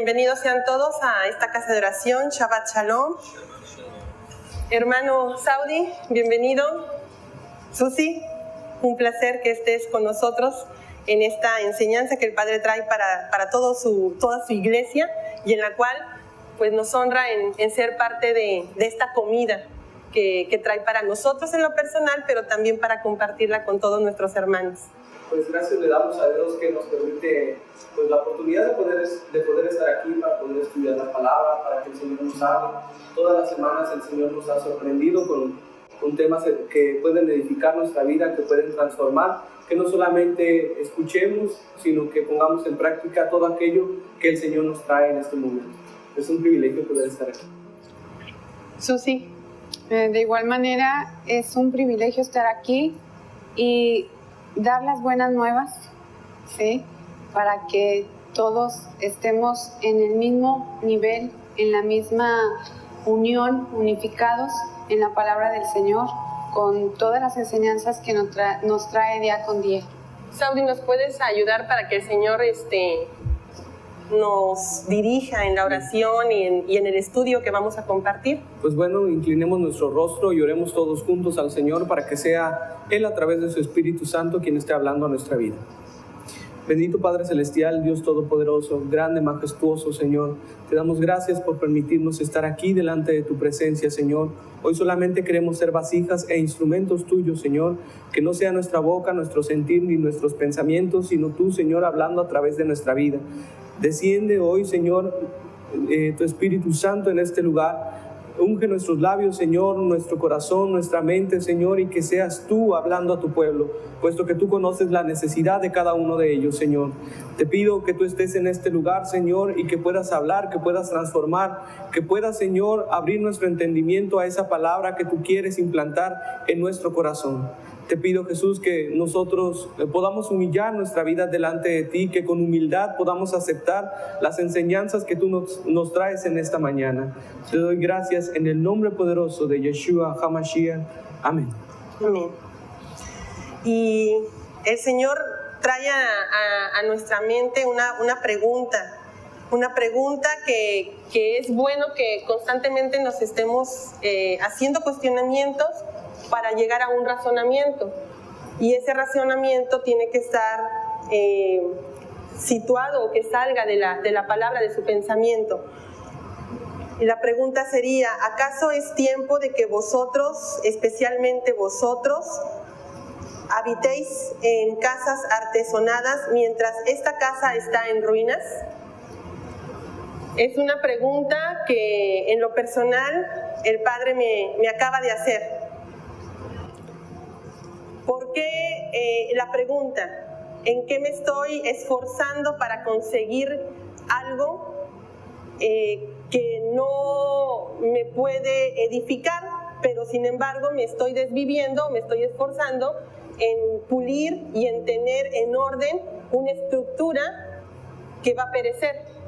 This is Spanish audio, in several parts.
Bienvenidos sean todos a esta casa de oración, Shabbat Shalom. Hermano Saudi, bienvenido. Susi, un placer que estés con nosotros en esta enseñanza que el Padre trae para toda su iglesia y en la cual pues, nos honra en ser parte de esta comida que trae para nosotros en lo personal, pero también para compartirla con todos nuestros hermanos. Pues gracias le damos a Dios que nos permite pues, la oportunidad de poder estar aquí para poder estudiar la palabra, para que el Señor nos hable. Todas las semanas el Señor nos ha sorprendido con temas que pueden edificar nuestra vida, que pueden transformar, que no solamente escuchemos, sino que pongamos en práctica todo aquello que el Señor nos trae en este momento. Es un privilegio poder estar aquí. Susi. De igual manera, es un privilegio estar aquí y dar las buenas nuevas, ¿sí? Para que todos estemos en el mismo nivel, en la misma unión, unificados en la palabra del Señor, con todas las enseñanzas que nos trae día con día. Saudi, ¿nos puedes ayudar para que el Señor nos dirija en la oración y en el estudio que vamos a compartir? Pues bueno, inclinemos nuestro rostro y oremos todos juntos al Señor para que sea Él a través de su Espíritu Santo quien esté hablando a nuestra vida. Bendito Padre Celestial, Dios Todopoderoso, grande, majestuoso Señor, te damos gracias por permitirnos estar aquí delante de tu presencia, Señor. Hoy solamente queremos ser vasijas e instrumentos tuyos, Señor, que no sea nuestra boca, nuestro sentir ni nuestros pensamientos, sino tú, Señor, hablando a través de nuestra vida. Desciende hoy, Señor, tu Espíritu Santo en este lugar. Unge nuestros labios, Señor, nuestro corazón, nuestra mente, Señor, y que seas tú hablando a tu pueblo, puesto que tú conoces la necesidad de cada uno de ellos, Señor. Te pido que tú estés en este lugar, Señor, y que puedas hablar, que puedas transformar, que puedas, Señor, abrir nuestro entendimiento a esa palabra que tú quieres implantar en nuestro corazón. Te pido, Jesús, que nosotros podamos humillar nuestra vida delante de ti, que con humildad podamos aceptar las enseñanzas que tú nos traes en esta mañana. Te doy gracias en el nombre poderoso de Yeshua HaMashiach. Amén. Amén. Y el Señor trae a nuestra mente una pregunta que es bueno que constantemente nos estemos haciendo cuestionamientos para llegar a un razonamiento, y ese razonamiento tiene que estar situado o que salga de la palabra, de su pensamiento. Y la pregunta sería: ¿acaso es tiempo de que vosotros, especialmente vosotros, habitéis en casas artesonadas mientras esta casa está en ruinas? Es una pregunta que en lo personal el Padre me acaba de hacer. ¿Por qué la pregunta? ¿En qué me estoy esforzando para conseguir algo que no me puede edificar, pero sin embargo me estoy desviviendo, me estoy esforzando en pulir y en tener en orden una estructura que va a perecer?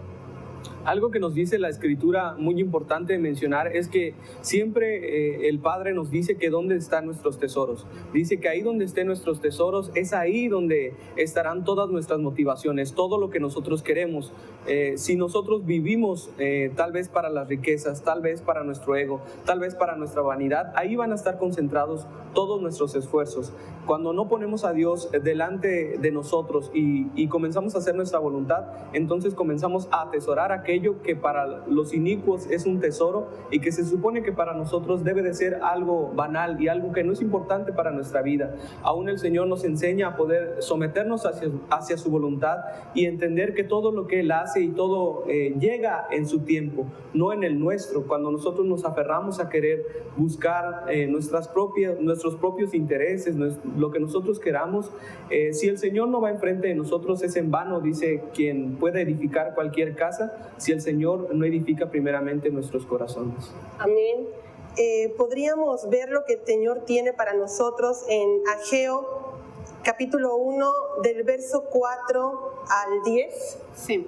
Algo que nos dice la Escritura muy importante de mencionar es que siempre el Padre nos dice que dónde están nuestros tesoros. Dice que ahí donde estén nuestros tesoros es ahí donde estarán todas nuestras motivaciones, todo lo que nosotros queremos. Si nosotros vivimos tal vez para las riquezas, tal vez para nuestro ego, tal vez para nuestra vanidad, ahí van a estar concentrados todos nuestros esfuerzos. Cuando no ponemos a Dios delante de nosotros y comenzamos a hacer nuestra voluntad, entonces comenzamos a atesorar aquello que para los inicuos es un tesoro y que se supone que para nosotros debe de ser algo banal y algo que no es importante para nuestra vida. Aún el Señor nos enseña a poder someternos hacia su voluntad y entender que todo lo que Él hace y todo llega en su tiempo, no en el nuestro. Cuando nosotros nos aferramos a querer buscar nuestros propios intereses, lo que nosotros queramos, si el Señor no va enfrente de nosotros, es en vano, dice quien puede edificar cualquier casa, si el Señor no edifica primeramente nuestros corazones. Amén. Podríamos ver lo que el Señor tiene para nosotros en Ageo, capítulo 1, del verso 4 al 10. Sí.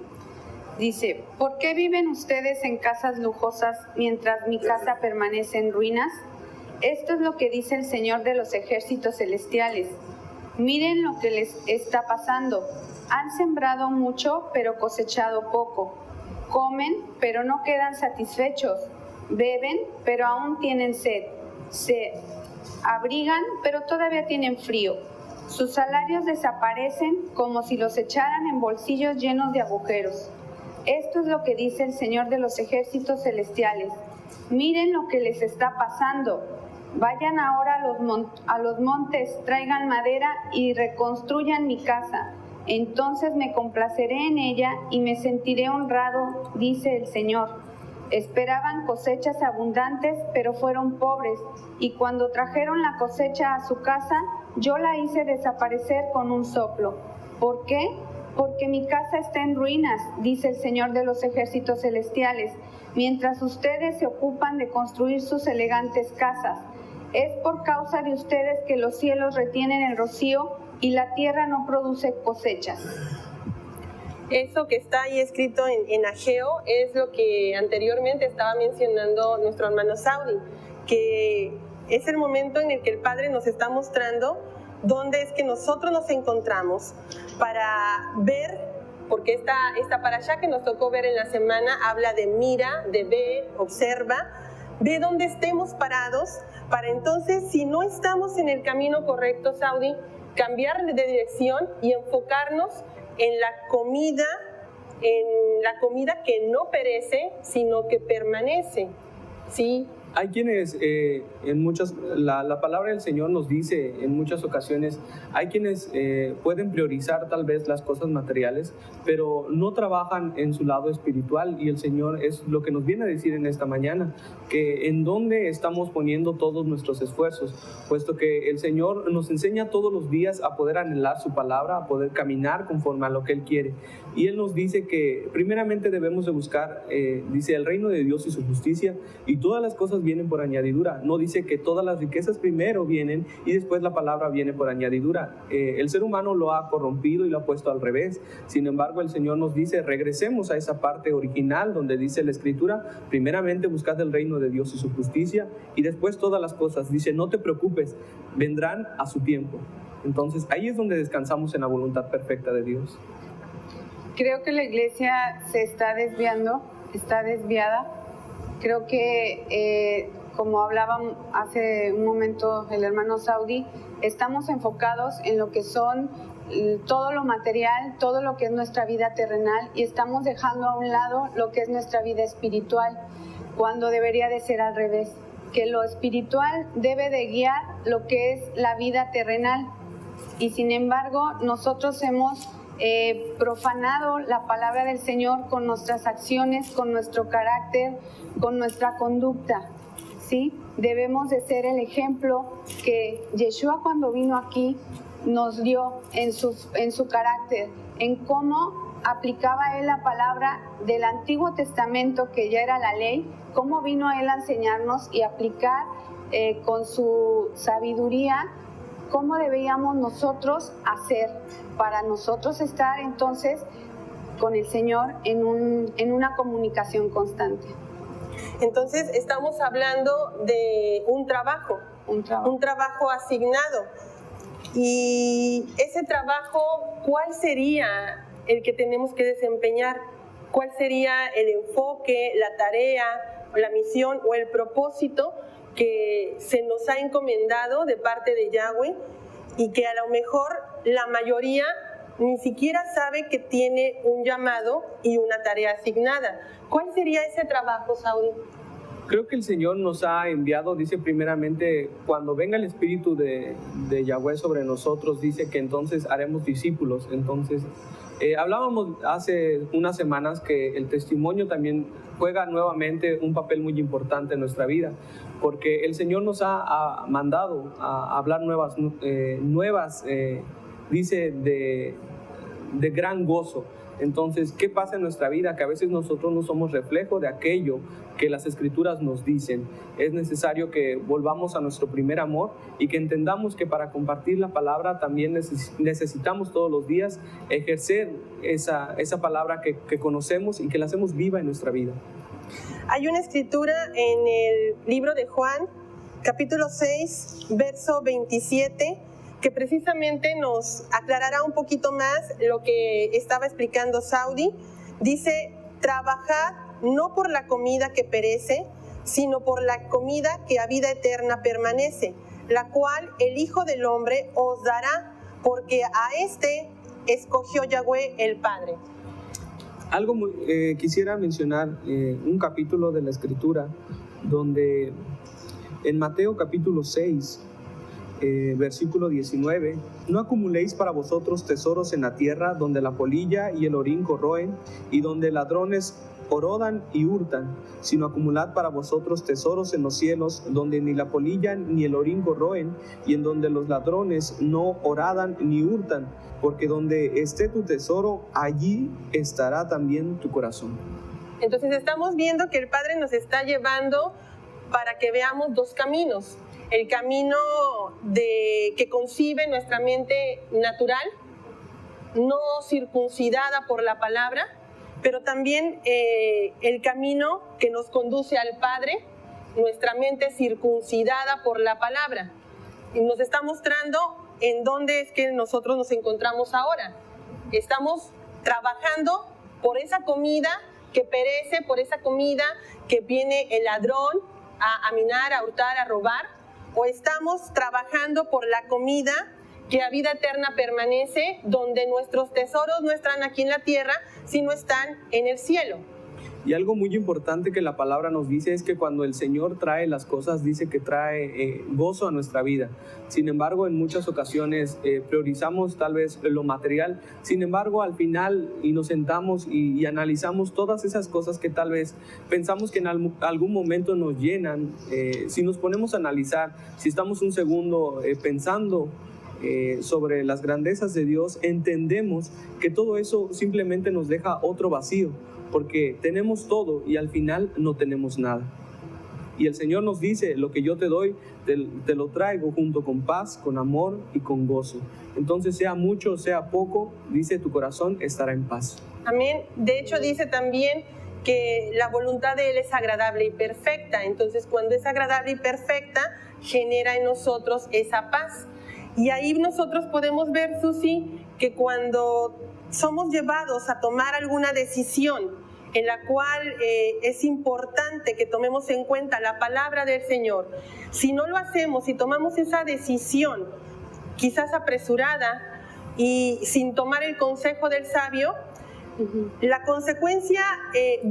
Dice: ¿por qué viven ustedes en casas lujosas mientras mi casa permanece en ruinas? Esto es lo que dice el Señor de los ejércitos celestiales. Miren lo que les está pasando. Han sembrado mucho, pero cosechado poco. Comen, pero no quedan satisfechos. Beben, pero aún tienen sed. Se abrigan, pero todavía tienen frío. Sus salarios desaparecen como si los echaran en bolsillos llenos de agujeros. Esto es lo que dice el Señor de los ejércitos celestiales. Miren lo que les está pasando. Vayan ahora a los montes, traigan madera y reconstruyan mi casa. Entonces me complaceré en ella y me sentiré honrado, dice el Señor. Esperaban cosechas abundantes, pero fueron pobres, y cuando trajeron la cosecha a su casa, yo la hice desaparecer con un soplo. ¿Por qué? Porque mi casa está en ruinas, dice el Señor de los ejércitos celestiales, mientras ustedes se ocupan de construir sus elegantes casas. Es por causa de ustedes que los cielos retienen el rocío y la tierra no produce cosechas. Eso que está ahí escrito en Ageo es lo que anteriormente estaba mencionando nuestro hermano Saudi, que es el momento en el que el Padre nos está mostrando dónde es que nosotros nos encontramos para ver, porque esta parashá que nos tocó ver en la semana habla de mira, de ve, observa, ve dónde estemos parados, para entonces, si no estamos en el camino correcto, Saudi, cambiar de dirección y enfocarnos en la comida que no perece, sino que permanece, ¿sí? Hay quienes, la palabra del Señor nos dice en muchas ocasiones, hay quienes pueden priorizar tal vez las cosas materiales, pero no trabajan en su lado espiritual, y el Señor es lo que nos viene a decir en esta mañana, que en dónde estamos poniendo todos nuestros esfuerzos, puesto que el Señor nos enseña todos los días a poder anhelar su palabra, a poder caminar conforme a lo que Él quiere, y Él nos dice que primeramente debemos de buscar, dice, el reino de Dios y su justicia, y todas las cosas vienen por añadidura. No dice que todas las riquezas primero vienen y después la palabra viene por añadidura. El ser humano lo ha corrompido y lo ha puesto al revés. Sin embargo, el Señor nos dice, regresemos a esa parte original donde dice la Escritura, primeramente buscad el reino de Dios y su justicia, y después todas las cosas. Dice, no te preocupes, vendrán a su tiempo. Entonces, ahí es donde descansamos en la voluntad perfecta de Dios. Creo que la iglesia se está desviando, está desviada. Creo que, como hablaba hace un momento el hermano Saudi, estamos enfocados en lo que son todo lo material, todo lo que es nuestra vida terrenal, y estamos dejando a un lado lo que es nuestra vida espiritual, cuando debería de ser al revés, que lo espiritual debe de guiar lo que es la vida terrenal, y sin embargo nosotros hemos profanado la palabra del Señor con nuestras acciones, con nuestro carácter, con nuestra conducta, ¿sí? Debemos de ser el ejemplo que Yeshua, cuando vino aquí, nos dio en su carácter, en cómo aplicaba Él la palabra del Antiguo Testamento, que ya era la ley, cómo vino Él a enseñarnos y aplicar con su sabiduría cómo debíamos nosotros hacer para nosotros estar entonces con el Señor en una comunicación constante. Entonces estamos hablando de un trabajo asignado. Y ese trabajo, ¿cuál sería el que tenemos que desempeñar? ¿Cuál sería el enfoque, la tarea, la misión o el propósito que se nos ha encomendado de parte de Yahweh, y que a lo mejor la mayoría ni siquiera sabe que tiene un llamado y una tarea asignada? ¿Cuál sería ese trabajo, Saudi? Creo que el Señor nos ha enviado, dice primeramente, cuando venga el Espíritu de Yahweh sobre nosotros, dice que entonces haremos discípulos. Entonces, hablábamos hace unas semanas que el testimonio también juega nuevamente un papel muy importante en nuestra vida, porque el Señor nos ha mandado a hablar nuevas dice, de gran gozo. Entonces, ¿qué pasa en nuestra vida? Que a veces nosotros no somos reflejo de aquello que las Escrituras nos dicen. Es necesario que volvamos a nuestro primer amor y que entendamos que para compartir la palabra también necesitamos todos los días ejercer esa palabra que conocemos y que la hacemos viva en nuestra vida. Hay una escritura en el libro de Juan, capítulo 6, verso 27, que precisamente nos aclarará un poquito más lo que estaba explicando Saudi. Dice, trabajad no por la comida que perece, sino por la comida que a vida eterna permanece, la cual el Hijo del Hombre os dará, porque a este escogió Yahweh el Padre. Algo quisiera mencionar, un capítulo de la Escritura, donde en Mateo capítulo 6, versículo 19, no acumuléis para vosotros tesoros en la tierra, donde la polilla y el orín corroen, y donde ladrones orodan y hurtan, sino acumulad para vosotros tesoros en los cielos, donde ni la polilla ni el orín corroen, y en donde los ladrones no oradan ni hurtan, porque donde esté tu tesoro, allí estará también tu corazón. Entonces estamos viendo que el Padre nos está llevando para que veamos dos caminos. El camino que concibe nuestra mente natural, no circuncidada por la palabra, pero también el camino que nos conduce al Padre, nuestra mente circuncidada por la palabra. Y nos está mostrando en dónde es que nosotros nos encontramos ahora. Estamos trabajando por esa comida que perece, por esa comida que viene el ladrón a minar, a hurtar, a robar, o estamos trabajando por la comida que a vida eterna permanece, donde nuestros tesoros no están aquí en la tierra, sino están en el cielo. Y algo muy importante que la palabra nos dice es que cuando el Señor trae las cosas, dice que trae gozo a nuestra vida. Sin embargo, en muchas ocasiones priorizamos tal vez lo material. Sin embargo, al final y nos sentamos y analizamos todas esas cosas que tal vez pensamos que en algún momento nos llenan. Si nos ponemos a analizar, si estamos un segundo pensando sobre las grandezas de Dios, entendemos que todo eso simplemente nos deja otro vacío, porque tenemos todo y al final no tenemos nada. Y el Señor nos dice, lo que yo te doy, te lo traigo junto con paz, con amor y con gozo. Entonces, sea mucho, sea poco, dice, tu corazón estará en paz. Amén. De hecho, dice también que la voluntad de Él es agradable y perfecta. Entonces, cuando es agradable y perfecta, genera en nosotros esa paz. Y ahí nosotros podemos ver, Susi, que cuando somos llevados a tomar alguna decisión en la cual es importante que tomemos en cuenta la palabra del Señor, si no lo hacemos, si tomamos esa decisión quizás apresurada y sin tomar el consejo del sabio, la consecuencia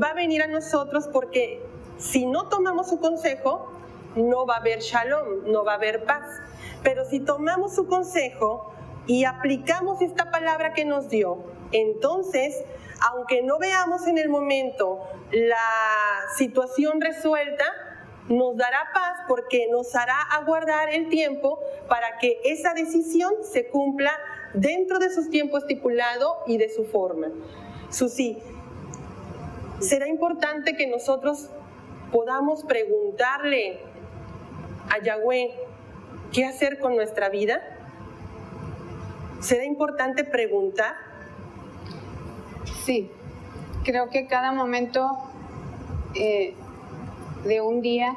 va a venir a nosotros, porque si no tomamos su consejo, no va a haber shalom, no va a haber paz. Pero si tomamos su consejo y aplicamos esta palabra que nos dio, entonces, aunque no veamos en el momento la situación resuelta, nos dará paz, porque nos hará aguardar el tiempo para que esa decisión se cumpla dentro de su tiempo estipulado y de su forma. Susi, será importante que nosotros podamos preguntarle a Yahweh qué hacer con nuestra vida. ¿Será importante preguntar? Sí, creo que cada momento de un día,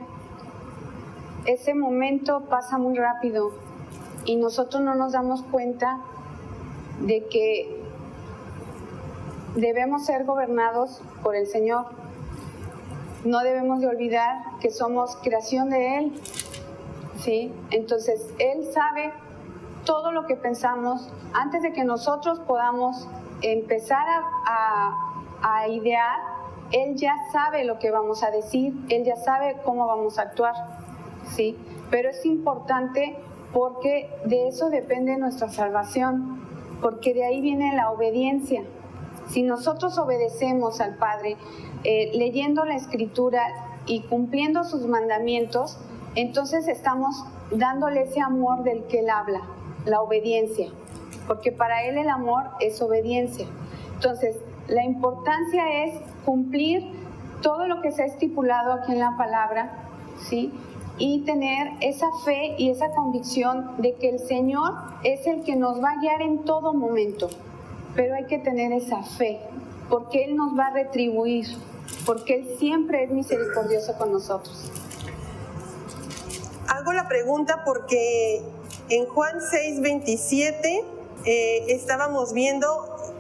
ese momento pasa muy rápido y nosotros no nos damos cuenta de que debemos ser gobernados por el Señor. No debemos de olvidar que somos creación de Él, ¿sí? Entonces, Él sabe todo lo que pensamos antes de que nosotros podamos empezar a idear. Él ya sabe lo que vamos a decir, Él ya sabe cómo vamos a actuar, ¿sí? Pero es importante porque de eso depende nuestra salvación, porque de ahí viene la obediencia. Si nosotros obedecemos al Padre, leyendo la Escritura y cumpliendo sus mandamientos, entonces estamos dándole ese amor del que Él habla, la obediencia, porque para Él el amor es obediencia. Entonces, la importancia es cumplir todo lo que se ha estipulado aquí en la palabra, ¿sí? Y tener esa fe y esa convicción de que el Señor es el que nos va a guiar en todo momento. Pero hay que tener esa fe, porque Él nos va a retribuir, porque Él siempre es misericordioso con nosotros. Hago la pregunta porque en Juan 6:27 estábamos viendo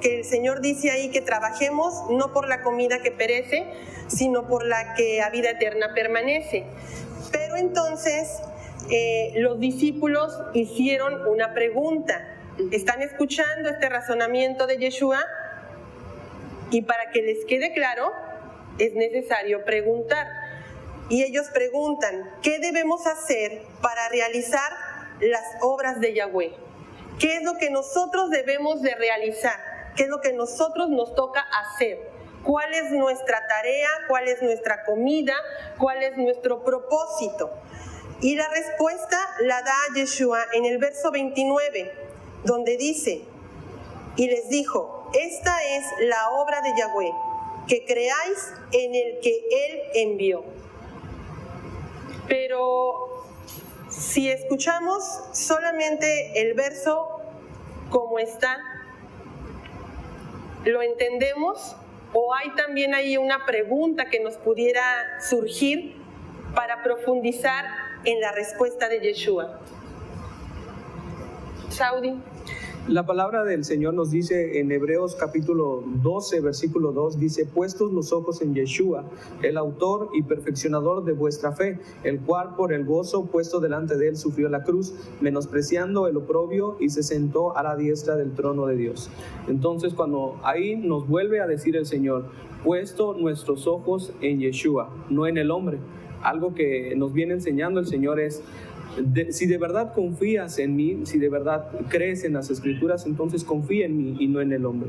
que el Señor dice ahí que trabajemos no por la comida que perece, sino por la que a vida eterna permanece. Pero entonces los discípulos hicieron una pregunta. Están escuchando este razonamiento de Yeshua y para que les quede claro es necesario preguntar. Y ellos preguntan, ¿qué debemos hacer para realizar las obras de Yahweh? ¿Qué es lo que nosotros debemos de realizar? ¿Qué es lo que nosotros nos toca hacer? ¿Cuál es nuestra tarea? ¿Cuál es nuestra comida? ¿Cuál es nuestro propósito? Y la respuesta la da Yeshua en el verso 29, donde dice, y les dijo, esta es la obra de Yahweh, que creáis en el que Él envió. Pero si escuchamos solamente el verso como está, ¿lo entendemos? ¿O hay también ahí una pregunta que nos pudiera surgir para profundizar en la respuesta de Yeshua? Saudi. La palabra del Señor nos dice en Hebreos capítulo 12, versículo 2, dice, puestos los ojos en Yeshua, el autor y perfeccionador de vuestra fe, el cual por el gozo puesto delante de él sufrió la cruz, menospreciando el oprobio y se sentó a la diestra del trono de Dios. Entonces cuando ahí nos vuelve a decir el Señor, puesto nuestros ojos en Yeshua, no en el hombre, algo que nos viene enseñando el Señor es, si de verdad confías en mí, si de verdad crees en las Escrituras, entonces confía en mí y no en el hombre.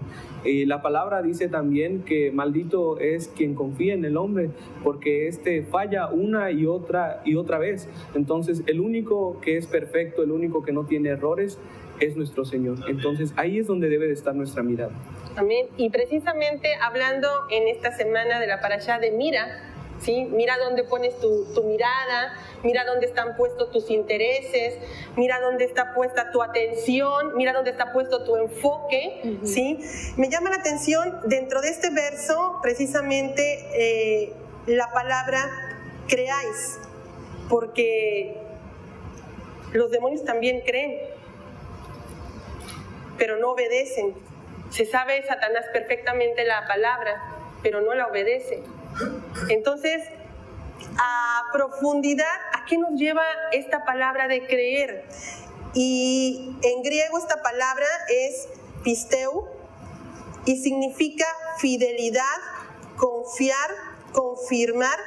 La palabra dice también que maldito es quien confía en el hombre, porque éste falla una y otra vez. Entonces el único que es perfecto, el único que no tiene errores, es nuestro Señor. Entonces ahí es donde debe de estar nuestra mirada. Amén. Y precisamente hablando en esta semana de la parashá de Mira, ¿sí? Mira dónde pones tu mirada, mira dónde están puestos tus intereses, mira dónde está puesta tu atención, mira dónde está puesto tu enfoque, ¿sí? Me llama la atención dentro de este verso precisamente la palabra creáis, porque los demonios también creen, pero no obedecen. Se sabe Satanás perfectamente la palabra, pero no la obedece. Entonces, a profundidad, ¿a qué nos lleva esta palabra de creer? Y en griego esta palabra es pisteu y significa fidelidad, confiar, confirmar,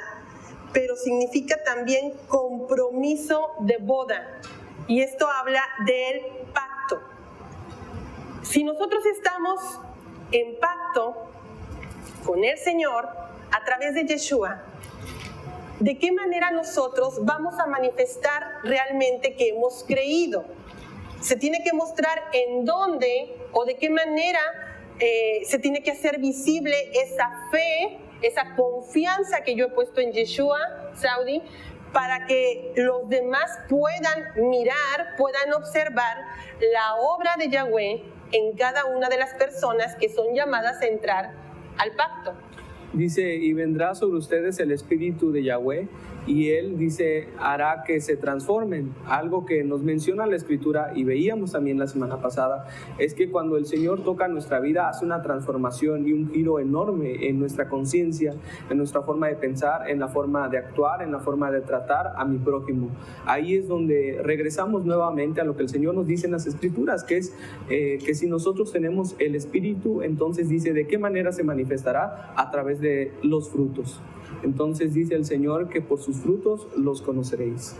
pero significa también compromiso de boda. Y esto habla del pacto. Si nosotros estamos en pacto con el Señor, a través de Yeshua, ¿de qué manera nosotros vamos a manifestar realmente que hemos creído? Se tiene que mostrar en dónde o de qué manera se tiene que hacer visible esa fe, esa confianza que yo he puesto en Yeshua, Saudi, para que los demás puedan mirar, puedan observar la obra de Yahweh en cada una de las personas que son llamadas a entrar al pacto. Dice, y vendrá sobre ustedes el Espíritu de Yahweh, y Él, dice, hará que se transformen. Algo que nos menciona la Escritura, y veíamos también la semana pasada, es que cuando el Señor toca nuestra vida, hace una transformación y un giro enorme en nuestra conciencia, en nuestra forma de pensar, en la forma de actuar, en la forma de tratar a mi prójimo. Ahí es donde regresamos nuevamente a lo que el Señor nos dice en las Escrituras, que es que si nosotros tenemos el Espíritu, entonces dice, ¿de qué manera se manifestará? A través de los frutos. Entonces dice el Señor que por sus frutos los conoceréis.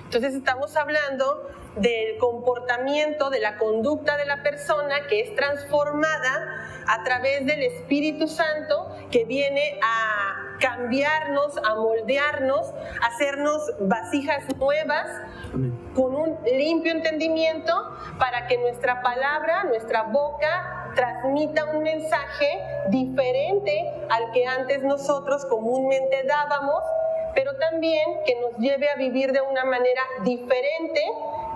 Entonces estamos hablando del comportamiento, de la conducta de la persona que es transformada a través del Espíritu Santo, que viene a cambiarnos, a moldearnos, a hacernos vasijas nuevas. Amén. Con un limpio entendimiento, para que nuestra palabra, nuestra boca, transmita un mensaje diferente al que antes nosotros comúnmente dábamos, pero también que nos lleve a vivir de una manera diferente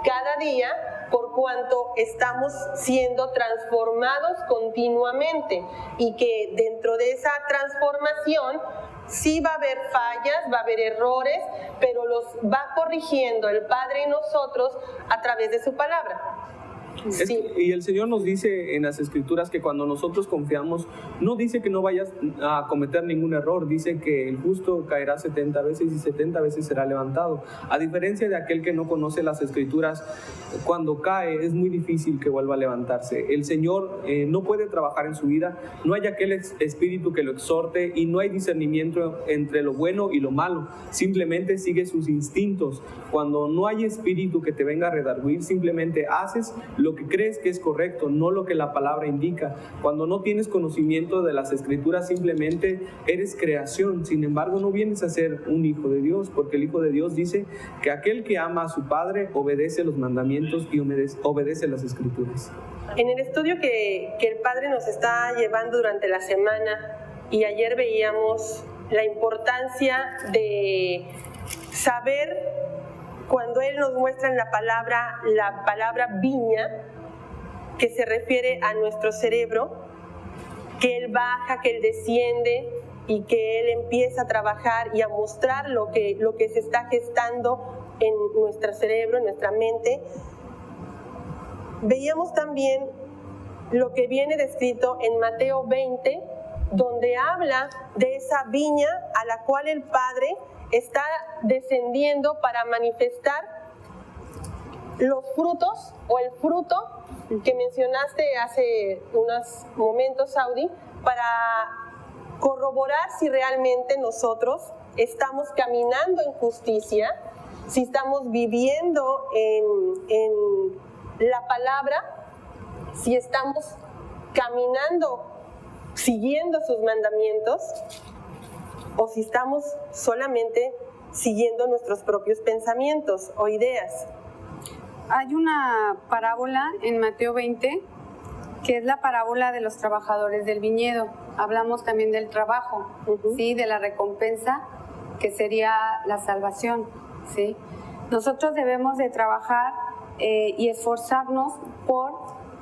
cada día, por cuanto estamos siendo transformados continuamente, y que dentro de esa transformación sí va a haber fallas, va a haber errores, pero los va corrigiendo el Padre en nosotros a través de su palabra. Sí. Y el Señor nos dice en las Escrituras que cuando nosotros confiamos, no dice que no vayas a cometer ningún error, dice que el justo caerá 70 veces y 70 veces será levantado. A diferencia de aquel que no conoce las Escrituras, cuando cae es muy difícil que vuelva a levantarse. El Señor no puede trabajar en su vida, no hay aquel espíritu que lo exhorte y no hay discernimiento entre lo bueno y lo malo. Simplemente sigue sus instintos. Cuando no hay espíritu que te venga a redarguir, simplemente haces lo que crees que es correcto, no lo que la palabra indica. Cuando no tienes conocimiento de las Escrituras, simplemente eres creación. Sin embargo, no vienes a ser un hijo de Dios, porque el Hijo de Dios dice que aquel que ama a su Padre obedece los mandamientos y obedece las Escrituras. En el estudio que el Padre nos está llevando durante la semana, y ayer veíamos la importancia de saber, cuando Él nos muestra en la palabra viña, que se refiere a nuestro cerebro, que Él baja, que Él desciende y que Él empieza a trabajar y a mostrar lo que se está gestando en nuestro cerebro, en nuestra mente. Veíamos también lo que viene descrito en Mateo 20, donde habla de esa viña a la cual el Padre está descendiendo para manifestar los frutos, o el fruto que mencionaste hace unos momentos, Saudi, para corroborar si realmente nosotros estamos caminando en justicia, si estamos viviendo en la palabra, si estamos caminando siguiendo sus mandamientos, o si estamos solamente siguiendo nuestros propios pensamientos o ideas. Hay una parábola en Mateo 20, que es la parábola de los trabajadores del viñedo. Hablamos también del trabajo, ¿sí? De la recompensa, que sería la salvación, ¿sí? Nosotros debemos de trabajar y esforzarnos por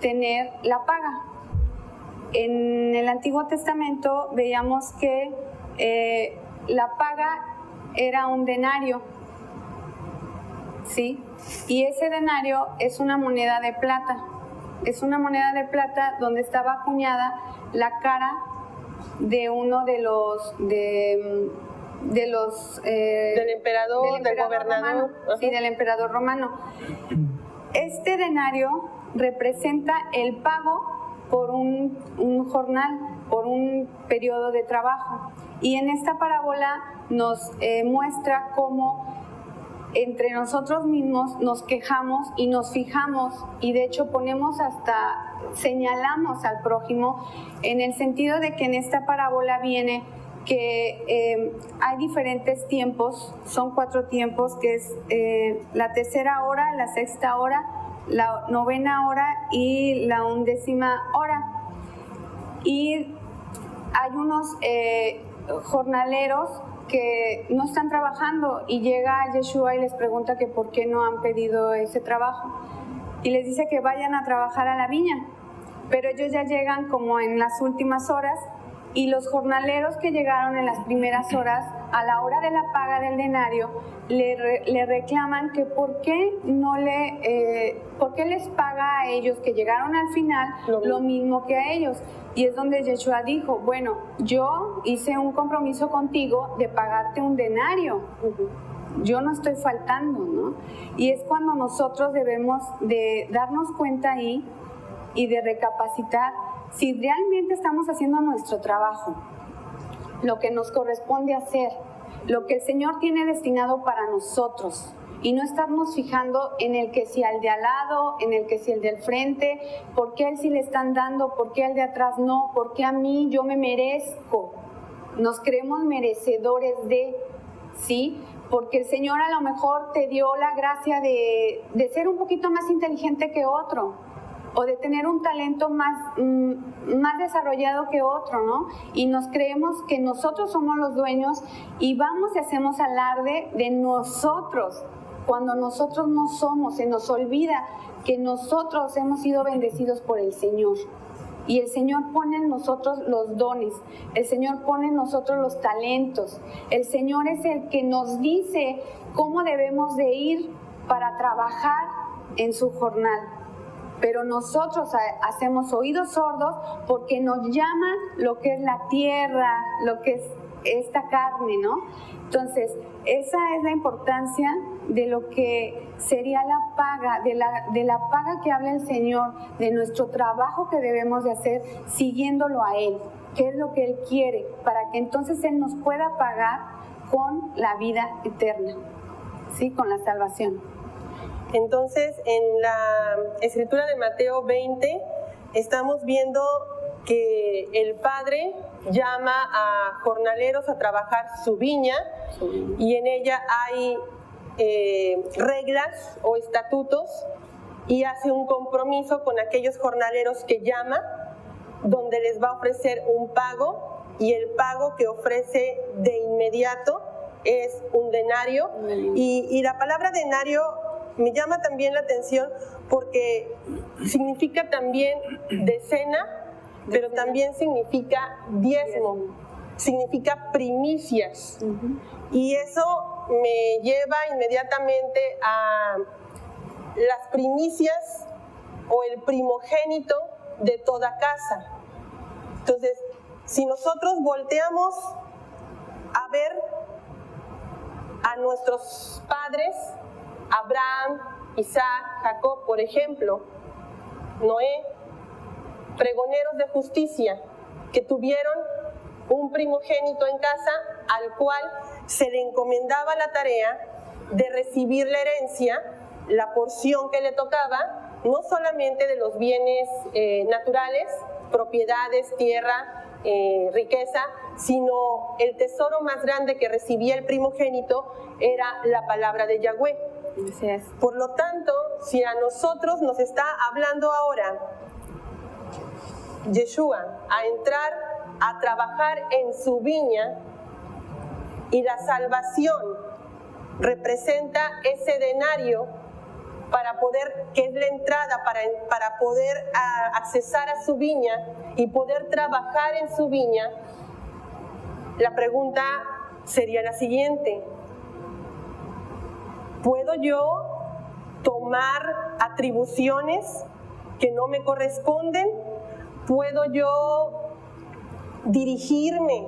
tener la paga. En el Antiguo Testamento veíamos que la paga era un denario, ¿sí? Y ese denario es una moneda de plata. Es una moneda de plata donde estaba acuñada la cara de uno de los del emperador, del gobernador, romano, sí, del emperador romano. Este denario representa el pago por un jornal, por un periodo de trabajo. Y en esta parábola nos muestra cómo entre nosotros mismos nos quejamos y nos fijamos, y de hecho señalamos al prójimo, en el sentido de que en esta parábola viene que hay diferentes tiempos, son 4 tiempos, que es la tercera hora, la sexta hora, la novena hora y la 11ª hora. Y hay unos jornaleros que no están trabajando, y llega Yeshua y les pregunta que por qué no han pedido ese trabajo, y les dice que vayan a trabajar a la viña, pero ellos ya llegan como en las últimas horas, y los jornaleros que llegaron en las primeras horas, a la hora de la paga del denario, le reclaman que por qué les paga a ellos que llegaron al final lo mismo que a ellos. Y es donde Yeshua dijo, bueno, yo hice un compromiso contigo de pagarte un denario. Yo no estoy faltando, ¿no? Y es cuando nosotros debemos de darnos cuenta ahí y de recapacitar si realmente estamos haciendo nuestro trabajo, lo que nos corresponde hacer, lo que el Señor tiene destinado para nosotros, y no estarnos fijando en el que si al de al lado, en el que si el del frente, por qué a él sí le están dando, por qué al de atrás no, por qué a mí, yo me merezco. Nos creemos merecedores de, ¿sí? Porque el Señor a lo mejor te dio la gracia de ser un poquito más inteligente que otro, o de tener un talento más desarrollado que otro, ¿no? Y nos creemos que nosotros somos los dueños y vamos y hacemos alarde de nosotros, cuando nosotros no somos. Se nos olvida que nosotros hemos sido bendecidos por el Señor. Y el Señor pone en nosotros los dones, el Señor pone en nosotros los talentos, el Señor es el que nos dice cómo debemos de ir para trabajar en su jornal. pero nosotros hacemos oídos sordos porque nos llama lo que es la tierra, lo que es esta carne, ¿no? Entonces, esa es la importancia de lo que sería la paga, de la paga que habla el Señor, de nuestro trabajo que debemos de hacer siguiéndolo a Él, qué es lo que Él quiere, para que entonces Él nos pueda pagar con la vida eterna, ¿sí? Con la salvación. Entonces, en la escritura de Mateo 20, estamos viendo que el Padre llama a jornaleros a trabajar su viña y en ella hay reglas o estatutos y hace un compromiso con aquellos jornaleros que llama, donde les va a ofrecer un pago y el pago que ofrece de inmediato es un denario y la palabra denario me llama también la atención porque significa también decena, pero también significa diezmo, significa primicias. Y eso me lleva inmediatamente a las primicias o el primogénito de toda casa. Entonces, si nosotros volteamos a ver a nuestros padres, Abraham, Isaac, Jacob, por ejemplo, Noé, pregoneros de justicia que tuvieron un primogénito en casa al cual se le encomendaba la tarea de recibir la herencia, la porción que le tocaba, no solamente de los bienes naturales, propiedades, tierra, riqueza, sino el tesoro más grande que recibía el primogénito era la palabra de Yahweh. Así es. Por lo tanto, si a nosotros nos está hablando ahora Yeshua a entrar a trabajar en su viña y la salvación representa ese denario para poder, que es la entrada para poder accesar a su viña y poder trabajar en su viña, la pregunta sería la siguiente: ¿puedo yo tomar atribuciones que no me corresponden? ¿Puedo yo dirigirme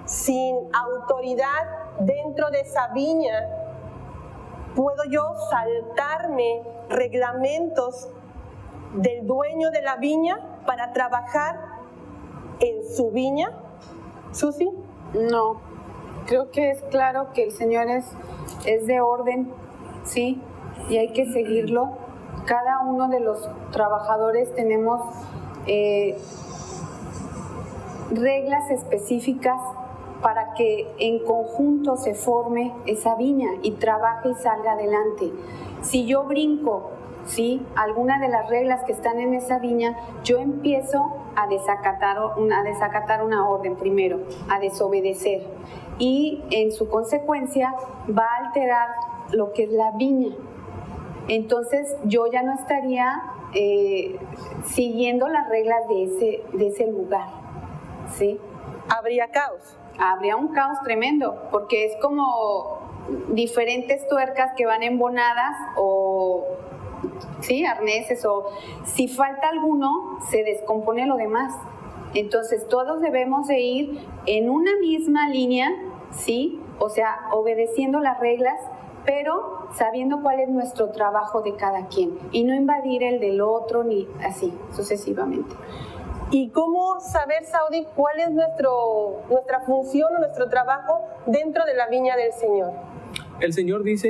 sin autoridad dentro de esa viña? ¿Puedo yo saltarme reglamentos del dueño de la viña para trabajar en su viña? ¿Susi? No, creo que es claro que el Señor es de orden, ¿sí? Y hay que seguirlo. Cada uno de los trabajadores tenemos reglas específicas para que en conjunto se forme esa viña y trabaje y salga adelante. Si yo brinco, ¿sí?, alguna de las reglas que están en esa viña, yo empiezo a desacatar una orden primero, a desobedecer, y en su consecuencia va a alterar lo que es la viña. Entonces yo ya no estaría siguiendo las reglas de ese lugar, ¿sí? Habría caos. Habría un caos tremendo, porque es como diferentes tuercas que van embonadas o, sí, arneses, o si falta alguno, se descompone lo demás. Entonces todos debemos de ir en una misma línea, ¿sí? O sea, obedeciendo las reglas, pero sabiendo cuál es nuestro trabajo de cada quien y no invadir el del otro, ni así sucesivamente. ¿Y cómo saber, Saudi, cuál es nuestra función o nuestro trabajo dentro de la viña del Señor? El Señor dice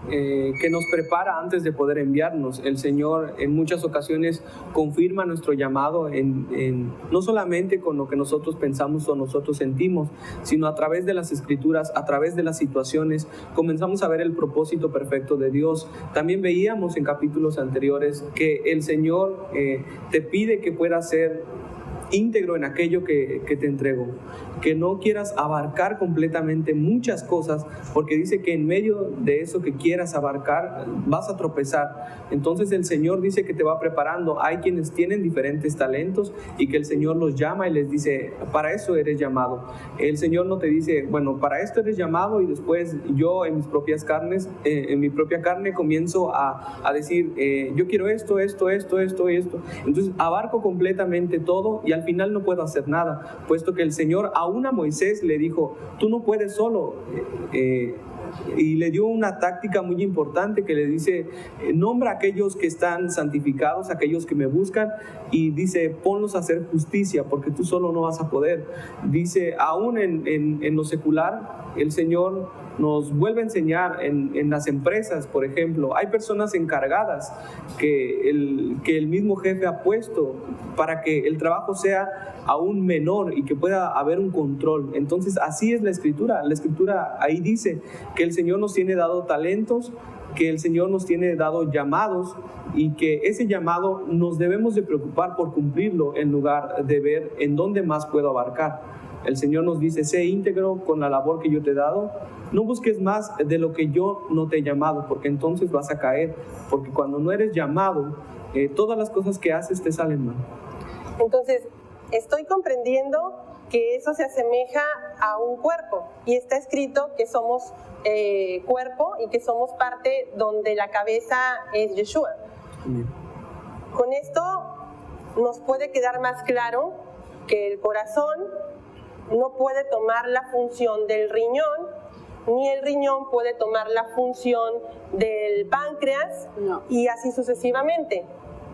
que nos prepara antes de poder enviarnos. El Señor en muchas ocasiones confirma nuestro llamado no solamente con lo que nosotros pensamos o nosotros sentimos, sino a través de las Escrituras, a través de las situaciones, comenzamos a ver el propósito perfecto de Dios. También veíamos en capítulos anteriores que el Señor te pide que puedas ser íntegro en aquello que te entrego, que no quieras abarcar completamente muchas cosas, porque dice que en medio de eso que quieras abarcar vas a tropezar. Entonces el Señor dice que te va preparando. Hay quienes tienen diferentes talentos y que el Señor los llama y les dice, para eso eres llamado. El Señor no te dice, bueno, para esto eres llamado, y después yo en mi propia carne comienzo a decir, yo quiero esto. Entonces abarco completamente todo y al final no puedo hacer nada, puesto que el Señor aún a Moisés le dijo, tú no puedes solo, y le dio una táctica muy importante que le dice, nombra a aquellos que están santificados, aquellos que me buscan, y dice, ponlos a hacer justicia, porque tú solo no vas a poder. Dice, aún en lo secular, el Señor nos vuelve a enseñar en las empresas, por ejemplo, hay personas encargadas que el mismo jefe ha puesto para que el trabajo sea aún menor y que pueda haber un control. Entonces así es la Escritura ahí dice que el Señor nos tiene dado talentos, que el Señor nos tiene dado llamados, y que ese llamado nos debemos de preocupar por cumplirlo en lugar de ver en dónde más puedo abarcar. El Señor nos dice, sé íntegro con la labor que yo te he dado, no busques más de lo que yo no te he llamado, porque entonces vas a caer, porque cuando no eres llamado, todas las cosas que haces te salen mal. Entonces, estoy comprendiendo que eso se asemeja a un cuerpo, y está escrito que somos cuerpo y que somos parte donde la cabeza es Yeshua. Bien. Con esto nos puede quedar más claro que el corazón no puede tomar la función del riñón, ni el riñón puede tomar la función del páncreas, y así sucesivamente.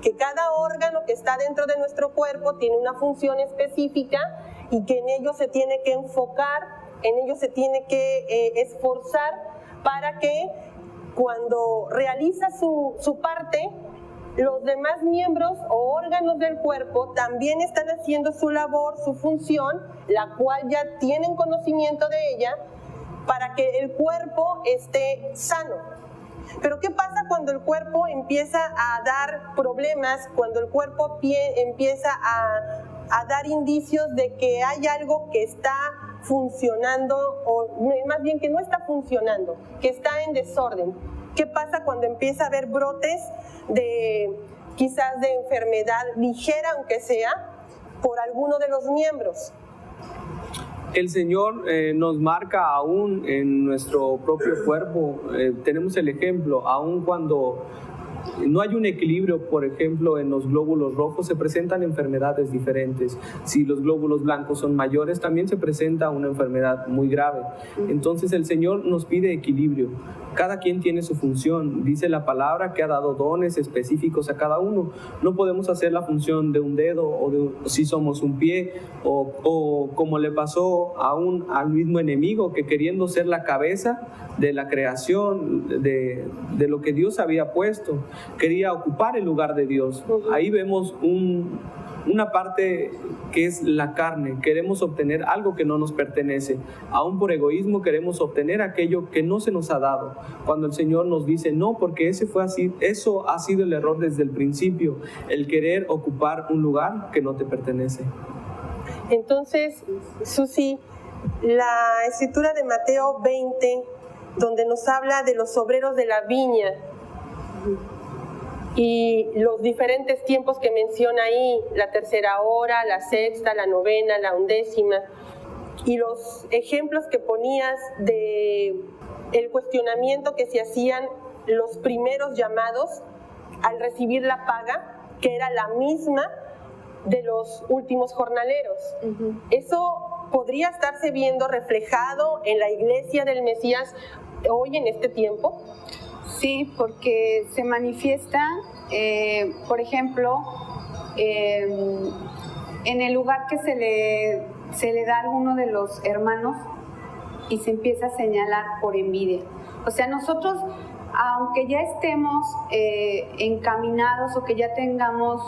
Que cada órgano que está dentro de nuestro cuerpo tiene una función específica y que en ello se tiene que enfocar, en ello se tiene que esforzar para que cuando realiza su parte, los demás miembros o órganos del cuerpo también están haciendo su labor, su función, la cual ya tienen conocimiento de ella, para que el cuerpo esté sano. Pero ¿qué pasa cuando el cuerpo empieza a dar problemas, cuando el cuerpo empieza a dar indicios de que hay algo que está funcionando, o más bien que no está funcionando, que está en desorden? ¿Qué pasa cuando empieza a haber brotes quizás de enfermedad ligera, aunque sea, por alguno de los miembros? El Señor nos marca aún en nuestro propio cuerpo. Tenemos el ejemplo, aún cuando no hay un equilibrio, por ejemplo, en los glóbulos rojos se presentan enfermedades diferentes. Si los glóbulos blancos son mayores, también se presenta una enfermedad muy grave. Entonces el Señor nos pide equilibrio. Cada quien tiene su función. Dice la palabra que ha dado dones específicos a cada uno. No podemos hacer la función de un dedo, o si somos un pie, o como le pasó al mismo enemigo, que queriendo ser la cabeza de la creación, de lo que Dios había puesto, quería ocupar el lugar de Dios. Ahí vemos una parte que es la carne. Queremos obtener algo que no nos pertenece. Aún por egoísmo queremos obtener aquello que no se nos ha dado. Cuando el Señor nos dice no, porque eso ha sido el error desde el principio, el querer ocupar un lugar que no te pertenece. Entonces, Susi, la escritura de Mateo 20, donde nos habla de los obreros de la viña y los diferentes tiempos que menciona ahí, la tercera hora, la sexta, la novena, la undécima, y los ejemplos que ponías de el cuestionamiento que se hacían los primeros llamados al recibir la paga, que era la misma de los últimos jornaleros. Eso podría estarse viendo reflejado en la iglesia del Mesías hoy en este tiempo. Sí, porque se manifiesta, por ejemplo, en el lugar que se le da a alguno de los hermanos y se empieza a señalar por envidia. O sea, nosotros, aunque ya estemos encaminados o que ya tengamos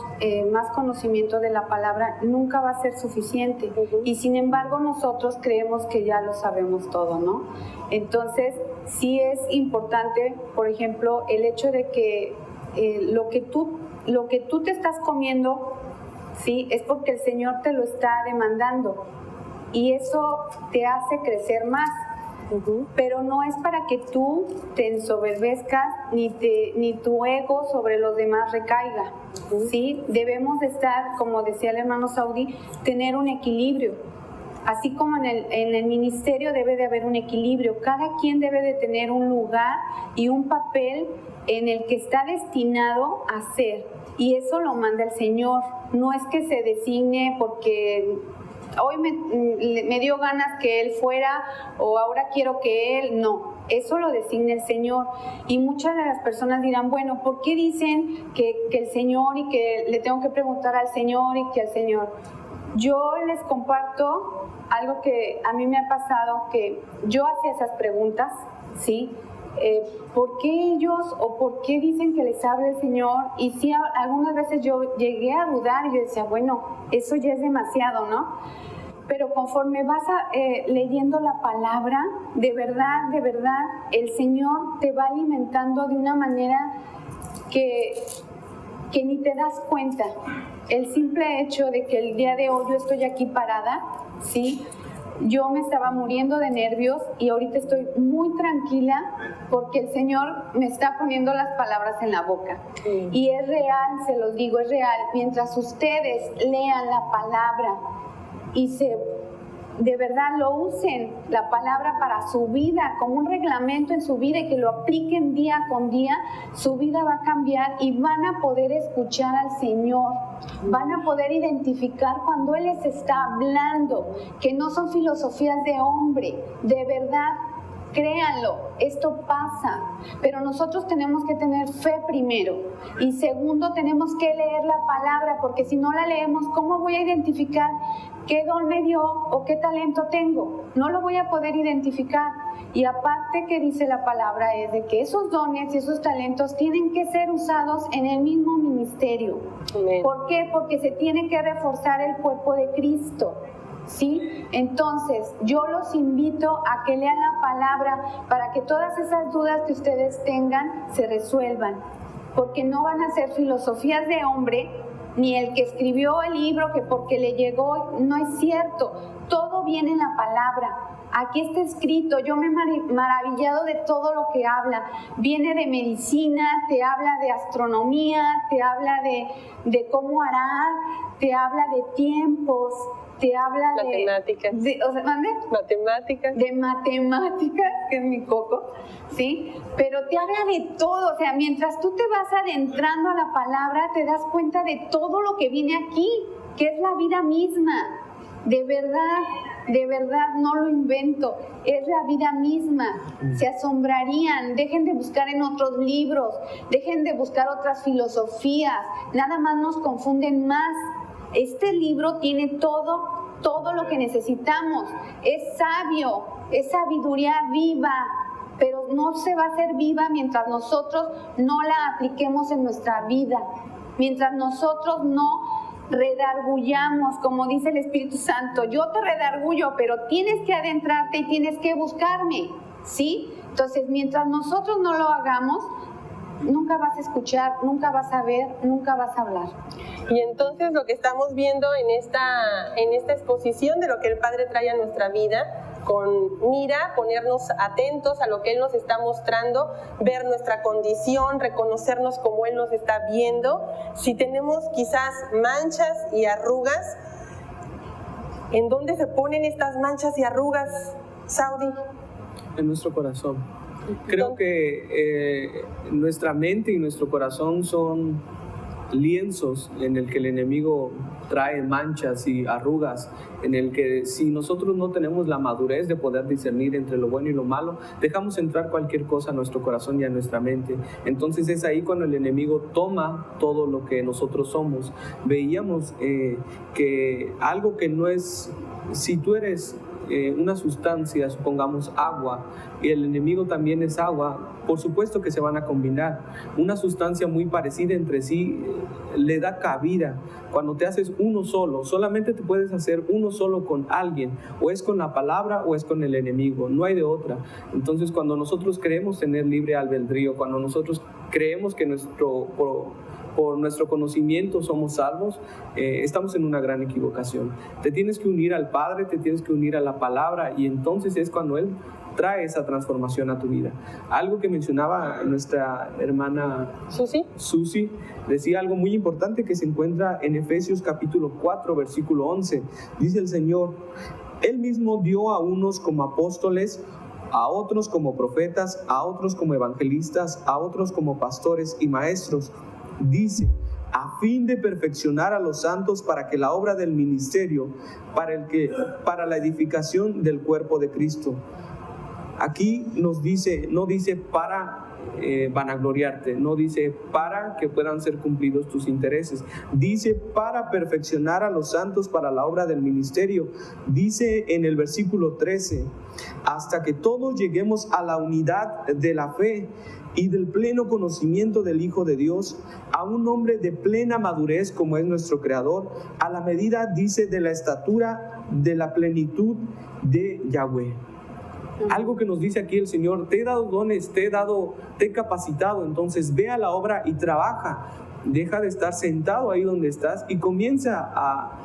más conocimiento de la palabra, nunca va a ser suficiente. Y sin embargo nosotros creemos que ya lo sabemos todo, ¿no? Entonces sí es importante, por ejemplo, el hecho de que lo que tú te estás comiendo ¿sí? Es porque el Señor te lo está demandando y eso te hace crecer más. Pero no es para que tú te ensoberbezcas ni tu ego sobre los demás recaiga, ¿sí? Debemos de estar, como decía el hermano Saudi, tener un equilibrio. Así como en el ministerio debe de haber un equilibrio. Cada quien debe de tener un lugar y un papel en el que está destinado a ser. Y eso lo manda el Señor. No es que se designe porque hoy me dio ganas que él fuera o ahora quiero que él, no, eso lo designa el Señor. Y muchas de las personas dirán, bueno, ¿por qué dicen que el Señor y que le tengo que preguntar al Señor y que al Señor? Yo les comparto algo que a mí me ha pasado, que yo hacía esas preguntas, ¿sí? ¿Por qué ellos o por qué dicen que les habla el Señor? Y sí, algunas veces yo llegué a dudar y yo decía, bueno, eso ya es demasiado, ¿no? Pero conforme vas leyendo la palabra, de verdad, el Señor te va alimentando de una manera que ni te das cuenta. El simple hecho de que el día de hoy yo estoy aquí parada, ¿sí? Yo me estaba muriendo de nervios y ahorita estoy muy tranquila porque el Señor me está poniendo las palabras en la boca. Y es real, se los digo, es real. Mientras ustedes lean la palabra y de verdad lo usen, la palabra para su vida, como un reglamento en su vida y que lo apliquen día con día, su vida va a cambiar y van a poder escuchar al Señor, van a poder identificar cuando Él les está hablando, que no son filosofías de hombre, de verdad. Créanlo, esto pasa, pero nosotros tenemos que tener fe primero y segundo tenemos que leer la palabra, porque si no la leemos, ¿cómo voy a identificar qué don me dio o qué talento tengo? No lo voy a poder identificar. Y aparte que dice la palabra es de que esos dones y esos talentos tienen que ser usados en el mismo ministerio. Amén. ¿Por qué? Porque se tiene que reforzar el cuerpo de Cristo. ¿Sí? Entonces, yo los invito a que lean la palabra para que todas esas dudas que ustedes tengan se resuelvan, porque no van a ser filosofías de hombre, ni el que escribió el libro que porque le llegó, no es cierto, todo viene en la palabra. Aquí está escrito, yo me he maravillado de todo lo que habla. Viene de medicina, te habla de astronomía, te habla de cómo arar, te habla de tiempos, te habla matemáticas. Matemáticas. De matemáticas, que es mi coco, ¿sí? Pero te habla de todo, o sea, mientras tú te vas adentrando a la palabra, te das cuenta de todo lo que viene aquí, que es la vida misma. De verdad, no lo invento, es la vida misma. Se asombrarían, dejen de buscar en otros libros, dejen de buscar otras filosofías, nada más nos confunden más. Este libro tiene todo lo que necesitamos, es sabio, es sabiduría viva, pero no se va a hacer viva mientras nosotros no la apliquemos en nuestra vida, mientras nosotros no redargullamos, como dice el Espíritu Santo. Yo te redargullo, pero tienes que adentrarte y tienes que buscarme, ¿sí? Entonces, mientras nosotros no lo hagamos, nunca vas a escuchar, nunca vas a ver, nunca vas a hablar. Y entonces lo que estamos viendo en esta exposición de lo que el Padre trae a nuestra vida, con mira, ponernos atentos a lo que Él nos está mostrando, ver nuestra condición, reconocernos como Él nos está viendo. Si tenemos quizás manchas y arrugas, ¿en dónde se ponen estas manchas y arrugas, Saudi? En nuestro corazón. Creo que nuestra mente y nuestro corazón son lienzos en el que el enemigo trae manchas y arrugas, en el que si nosotros no tenemos la madurez de poder discernir entre lo bueno y lo malo, dejamos entrar cualquier cosa a nuestro corazón y a nuestra mente. Entonces es ahí cuando el enemigo toma todo lo que nosotros somos. Veíamos que algo que no es, si tú eres una sustancia, supongamos agua, y el enemigo también es agua, por supuesto que se van a combinar. Una sustancia muy parecida entre sí le da cabida. Cuando te haces uno solo, solamente te puedes hacer uno solo con alguien, o es con la palabra o es con el enemigo, no hay de otra. Entonces, cuando nosotros creemos tener libre albedrío, cuando nosotros creemos que nuestro por nuestro conocimiento somos salvos, estamos en una gran equivocación. Te tienes que unir al Padre, te tienes que unir a la palabra, y entonces es cuando Él trae esa transformación a tu vida. Algo que mencionaba nuestra hermana Susi, decía algo muy importante que se encuentra en Efesios capítulo 4, versículo 11. Dice el Señor: Él mismo dio a unos como apóstoles, a otros como profetas, a otros como evangelistas, a otros como pastores y maestros. Dice, a fin de perfeccionar a los santos para que la obra del ministerio, para la edificación del cuerpo de Cristo. Aquí nos dice, no dice para vanagloriarte, no dice para que puedan ser cumplidos tus intereses, dice para perfeccionar a los santos para la obra del ministerio. Dice en el versículo 13, hasta que todos lleguemos a la unidad de la fe y del pleno conocimiento del Hijo de Dios, a un hombre de plena madurez como es nuestro Creador, a la medida, dice, de la estatura de la plenitud de Yahweh. Algo que nos dice aquí el Señor: te he dado dones, te he capacitado, entonces ve a la obra y trabaja. Deja de estar sentado ahí donde estás y comienza a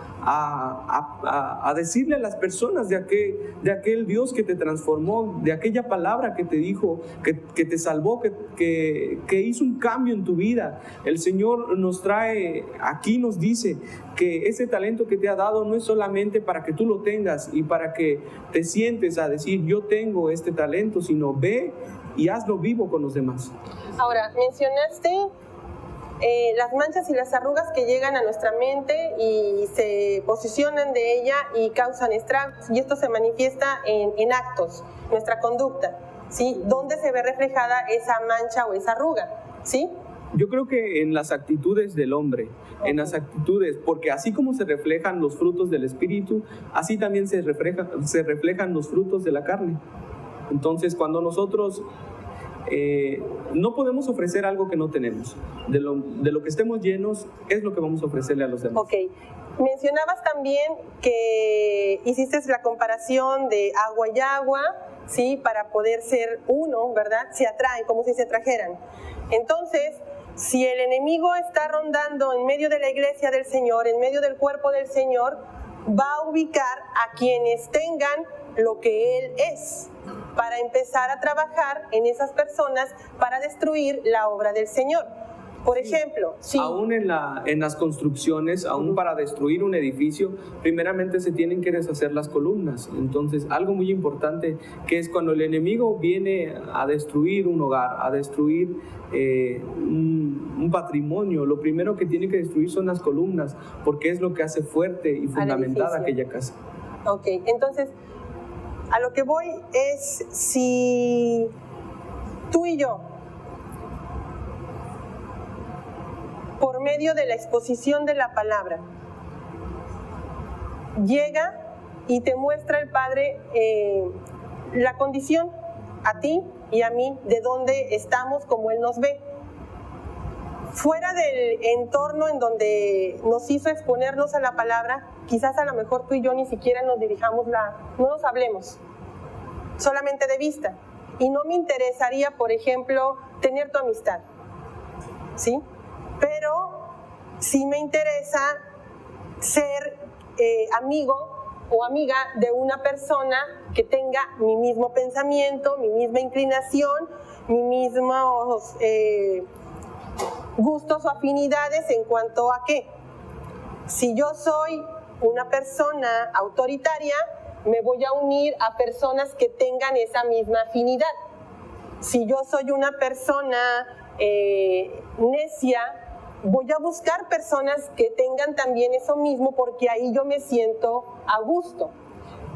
decirle a las personas de aquel Dios que te transformó, de aquella palabra que te dijo, que te salvó, que hizo un cambio en tu vida. El Señor nos trae, aquí nos dice que ese talento que te ha dado no es solamente para que tú lo tengas y para que te sientes a decir yo tengo este talento, sino ve y hazlo vivo con los demás. Ahora, mencionaste las manchas y las arrugas que llegan a nuestra mente y se posicionan de ella y causan estragos, y esto se manifiesta en actos, nuestra conducta, ¿sí? ¿Dónde se ve reflejada esa mancha o esa arruga? ¿Sí? Yo creo que en las actitudes del hombre, en las actitudes, porque así como se reflejan los frutos del Espíritu, así también se reflejan los frutos de la carne. Entonces, cuando nosotros no podemos ofrecer algo que no tenemos, de lo que estemos llenos es lo que vamos a ofrecerle a los demás. Ok, mencionabas también que hiciste la comparación de agua y agua, ¿sí? Para poder ser uno, ¿verdad? Se atraen, como si se atrajeran. Entonces, si el enemigo está rondando en medio de la iglesia del Señor, en medio del cuerpo del Señor, va a ubicar a quienes tengan lo que Él es, para empezar a trabajar en esas personas para destruir la obra del Señor. Por ejemplo, sí. Aún en las construcciones, aún para destruir un edificio, primeramente se tienen que deshacer las columnas. Entonces, algo muy importante que es cuando el enemigo viene a destruir un hogar, a destruir un patrimonio, lo primero que tiene que destruir son las columnas, porque es lo que hace fuerte y fundamentada aquella casa. Ok, entonces, a lo que voy es, si tú y yo, por medio de la exposición de la palabra, llega y te muestra el Padre la condición a ti y a mí, de dónde estamos, como Él nos ve. Fuera del entorno en donde nos hizo exponernos a la palabra, quizás a lo mejor tú y yo ni siquiera nos dirijamos, no nos hablemos, solamente de vista. Y no me interesaría, por ejemplo, tener tu amistad, ¿sí? Pero sí me interesa ser amigo o amiga de una persona que tenga mi mismo pensamiento, mi misma inclinación, mis mismos gustos o afinidades en cuanto a qué. Si yo soy una persona autoritaria, me voy a unir a personas que tengan esa misma afinidad. Si yo soy una persona necia, voy a buscar personas que tengan también eso mismo, porque ahí yo me siento a gusto.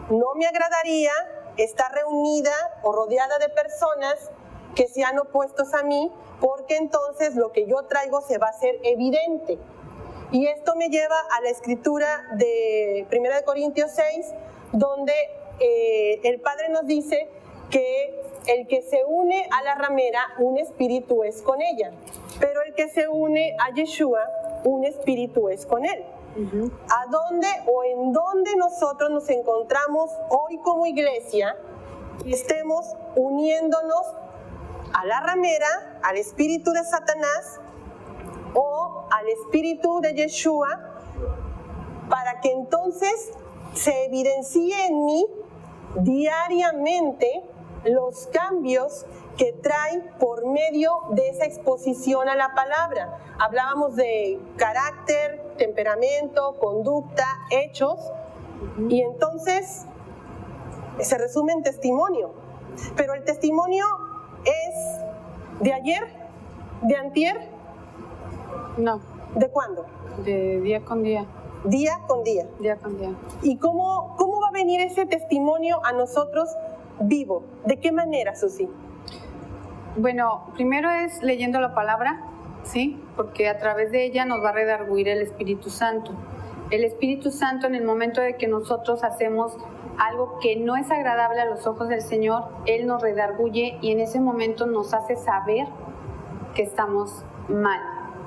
No me agradaría estar reunida o rodeada de personas que sean opuestos a mí, porque entonces lo que yo traigo se va a hacer evidente. Y esto me lleva a la escritura de 1 Corintios 6, donde el Padre nos dice que el que se une a la ramera, un espíritu es con ella, pero el que se une a Yeshua, un espíritu es con él. Uh-huh. ¿A dónde o en dónde nosotros nos encontramos hoy como iglesia? Estemos uniéndonos a la ramera, al espíritu de Satanás, o Espíritu de Yeshua, para que entonces se evidencie en mí diariamente los cambios que trae por medio de esa exposición a la palabra. Hablábamos de carácter, temperamento, conducta, hechos, y entonces se resume en testimonio. Pero el testimonio es de ayer, de antier, No, ¿de cuándo? de día con día. Día con día. Día con día. ¿Y cómo va a venir ese testimonio a nosotros vivo? ¿De qué manera, Susi? Bueno, primero es leyendo la palabra, ¿sí? Porque a través de ella nos va a redarguir el Espíritu Santo. El Espíritu Santo, en el momento de que nosotros hacemos algo que no es agradable a los ojos del Señor, Él nos redarguye y en ese momento nos hace saber que estamos mal,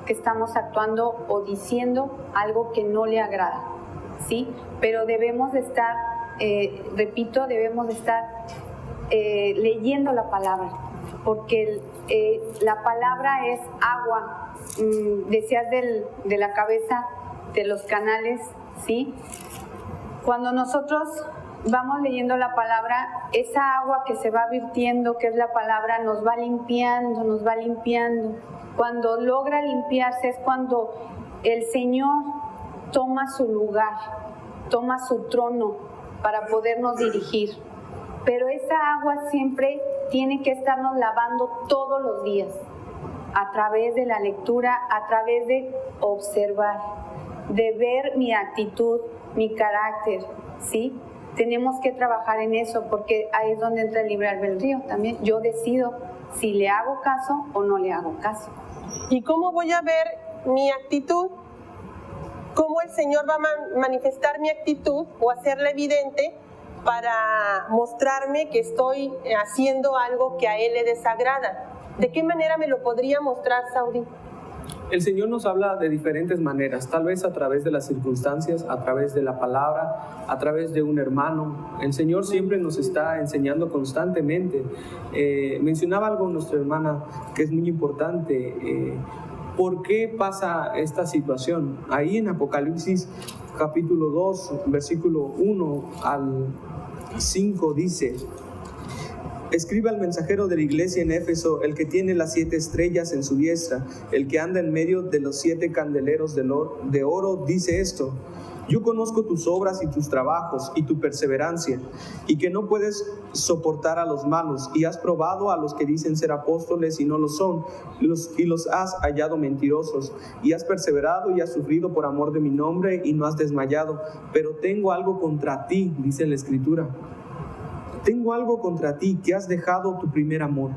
que estamos actuando o diciendo algo que no le agrada, ¿sí? Pero debemos de estar, repito, debemos de estar leyendo la palabra, porque la palabra es agua. Decías de la cabeza, de los canales, ¿sí? Cuando nosotros vamos leyendo la palabra, esa agua que se va virtiendo, que es la palabra, nos va limpiando, nos va limpiando. Cuando logra limpiarse es cuando el Señor toma su lugar, toma su trono para podernos dirigir. Pero esa agua siempre tiene que estarnos lavando todos los días, a través de la lectura, a través de observar, de ver mi actitud, mi carácter, ¿sí? Tenemos que trabajar en eso porque ahí es donde entra el libre albedrío también. Yo decido si le hago caso o no le hago caso. ¿Y cómo voy a ver mi actitud? ¿Cómo el Señor va a manifestar mi actitud o hacerla evidente para mostrarme que estoy haciendo algo que a Él le desagrada? ¿De qué manera me lo podría mostrar, Saudi? El Señor nos habla de diferentes maneras, tal vez a través de las circunstancias, a través de la palabra, a través de un hermano. El Señor siempre nos está enseñando constantemente. Mencionaba algo nuestra hermana que es muy importante. ¿Por qué pasa esta situación? Ahí en Apocalipsis capítulo 2, versículo 1 al 5 dice: escribe al mensajero de la iglesia en Éfeso, el que tiene las 7 estrellas en su diestra, el que anda en medio de los 7 candeleros de oro, dice esto: yo conozco tus obras y tus trabajos y tu perseverancia, y que no puedes soportar a los malos, y has probado a los que dicen ser apóstoles y no lo son, y los has hallado mentirosos, y has perseverado y has sufrido por amor de mi nombre y no has desmayado. Pero tengo algo contra ti, dice la Escritura. Tengo algo contra ti, que has dejado tu primer amor.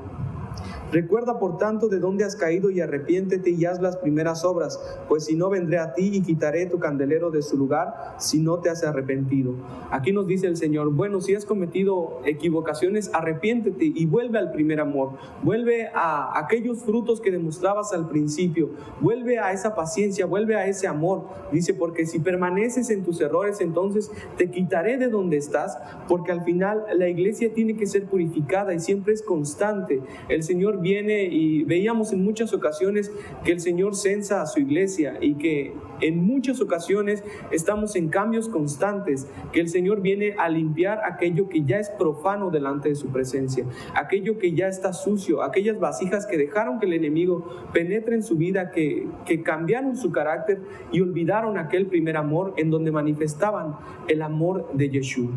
Recuerda por tanto de dónde has caído y arrepiéntete y haz las primeras obras, pues si no vendré a ti y quitaré tu candelero de su lugar si no te has arrepentido. Aquí nos dice el Señor: bueno, si has cometido equivocaciones, arrepiéntete y vuelve al primer amor, vuelve a aquellos frutos que demostrabas al principio, vuelve a esa paciencia, vuelve a ese amor. Dice: porque si permaneces en tus errores, entonces te quitaré de donde estás, porque al final la iglesia tiene que ser purificada y siempre es constante. El Señor viene, y veíamos en muchas ocasiones que el Señor censa a su iglesia y que en muchas ocasiones estamos en cambios constantes, que el Señor viene a limpiar aquello que ya es profano delante de su presencia, aquello que ya está sucio, aquellas vasijas que dejaron que el enemigo penetre en su vida, que cambiaron su carácter y olvidaron aquel primer amor en donde manifestaban el amor de Yeshua.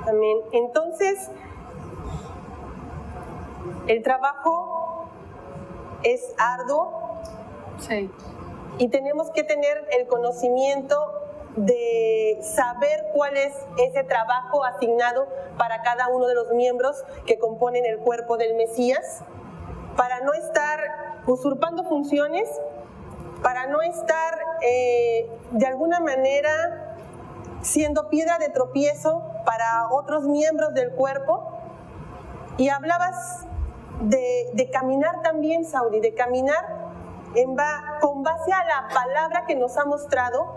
Amén. Entonces, el trabajo es arduo. Sí. Y tenemos que tener el conocimiento de saber cuál es ese trabajo asignado para cada uno de los miembros que componen el cuerpo del Mesías, para no estar usurpando funciones, para no estar de alguna manera siendo piedra de tropiezo para otros miembros del cuerpo. Y hablabas de caminar también, Saudi, de caminar con base a la palabra que nos ha mostrado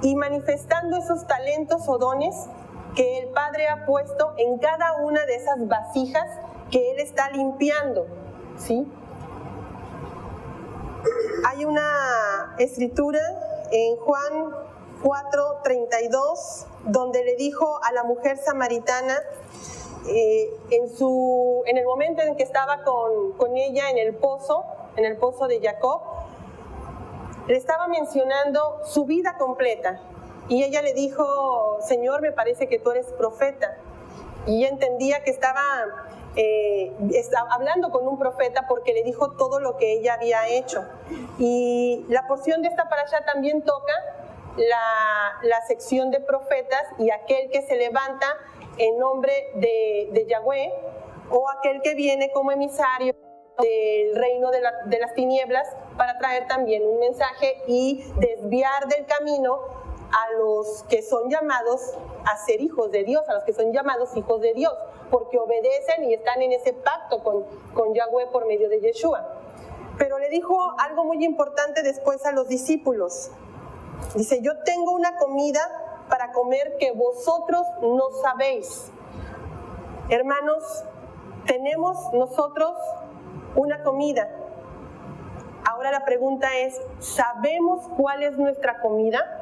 y manifestando esos talentos o dones que el Padre ha puesto en cada una de esas vasijas que Él está limpiando, ¿sí? Hay una escritura en Juan 4:32, donde le dijo a la mujer samaritana, en el momento en que estaba con ella en el pozo de Jacob, le estaba mencionando su vida completa. Y ella le dijo: Señor, me parece que tú eres profeta. Y ella entendía que estaba hablando con un profeta, porque le dijo todo lo que ella había hecho. Y la porción de esta parashá también toca la sección de profetas y aquel que se levanta en nombre de Yahweh, o aquel que viene como emisario del reino de las tinieblas para traer también un mensaje y desviar del camino a los que son llamados a ser hijos de Dios, a los que son llamados hijos de Dios, porque obedecen y están en ese pacto con Yahweh por medio de Yeshua. Pero le dijo algo muy importante después a los discípulos. Dice: yo tengo una comida para comer que vosotros no sabéis. Hermanos, tenemos nosotros una comida. Ahora la pregunta es: ¿sabemos cuál es nuestra comida?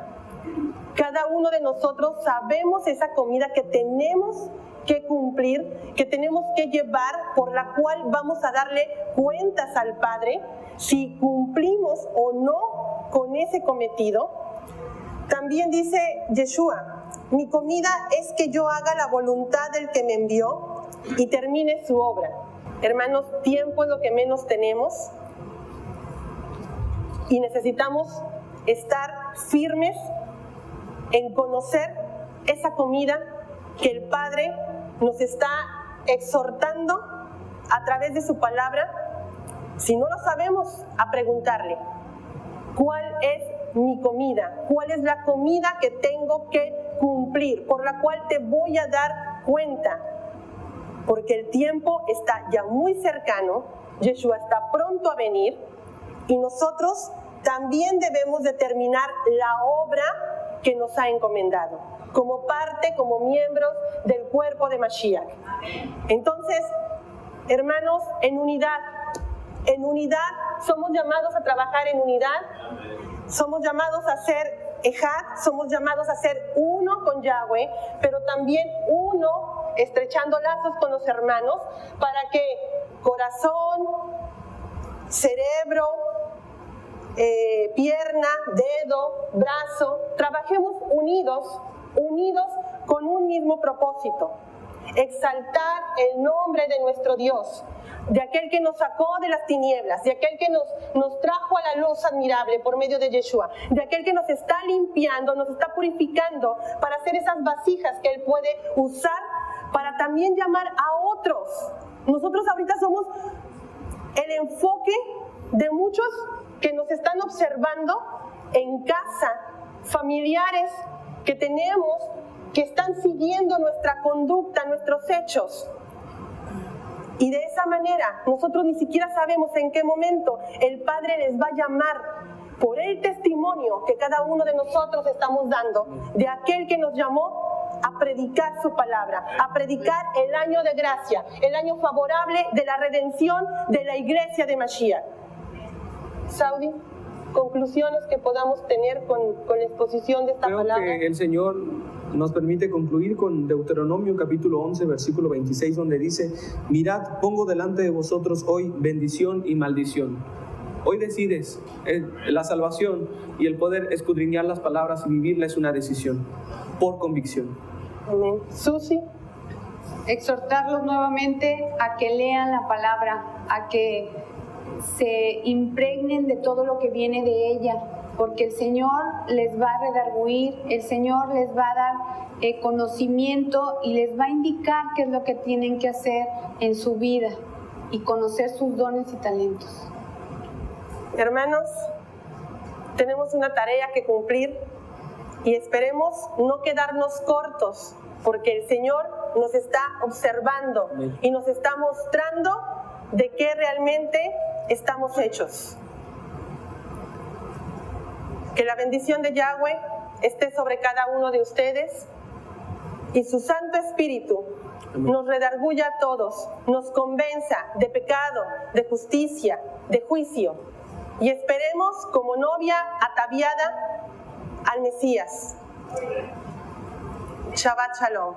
Cada uno de nosotros sabemos esa comida que tenemos que cumplir, que tenemos que llevar, por la cual vamos a darle cuentas al Padre, si cumplimos o no con ese cometido. También dice Yeshua: mi comida es que yo haga la voluntad del que me envió y termine su obra. Hermanos, tiempo es lo que menos tenemos y necesitamos estar firmes en conocer esa comida que el Padre nos está exhortando a través de su palabra. Si no lo sabemos, a preguntarle: ¿cuál es mi comida? ¿Cuál es la comida que tengo que cumplir, por la cual te voy a dar cuenta? Porque el tiempo está ya muy cercano, Yeshua está pronto a venir, y nosotros también debemos de terminar la obra que nos ha encomendado, como parte, como miembros del cuerpo de Mashiach. Entonces, hermanos, en unidad, somos llamados a trabajar en unidad, somos llamados a ser Ejad, somos llamados a ser uno con Yahweh, pero también uno estrechando lazos con los hermanos, para que corazón, cerebro, pierna, dedo, brazo, trabajemos unidos con un mismo propósito: exaltar el nombre de nuestro Dios, de aquel que nos sacó de las tinieblas, de aquel que nos trajo a la luz admirable por medio de Yeshua, de aquel que nos está limpiando, nos está purificando para hacer esas vasijas que Él puede usar para también llamar a otros. Nosotros ahorita somos el enfoque de muchos que nos están observando en casa, familiares que tenemos, que están siguiendo nuestra conducta, nuestros hechos. Y de esa manera nosotros ni siquiera sabemos en qué momento el Padre les va a llamar, por el testimonio que cada uno de nosotros estamos dando de aquel que nos llamó a predicar su palabra, a predicar el año de gracia, el año favorable de la redención de la iglesia de Mashiach. Saudi, conclusiones que podamos tener con la exposición de esta palabra. Creo que el Señor nos permite concluir con Deuteronomio capítulo 11, versículo 26, donde dice: mirad, pongo delante de vosotros hoy bendición y maldición. Hoy decides. La salvación y el poder escudriñar las palabras y vivirla es una decisión, por convicción. Amén. Susi. Exhortarlos nuevamente a que lean la palabra, a que se impregnen de todo lo que viene de ella, porque el Señor les va a redarguir, el Señor les va a dar conocimiento y les va a indicar qué es lo que tienen que hacer en su vida y conocer sus dones y talentos. Hermanos, tenemos una tarea que cumplir y esperemos no quedarnos cortos, porque el Señor nos está observando y nos está mostrando de qué realmente estamos hechos. Que la bendición de Yahweh esté sobre cada uno de ustedes y su Santo Espíritu nos redarguya a todos, nos convenza de pecado, de justicia, de juicio, y esperemos como novia ataviada al Mesías. Shabbat Shalom.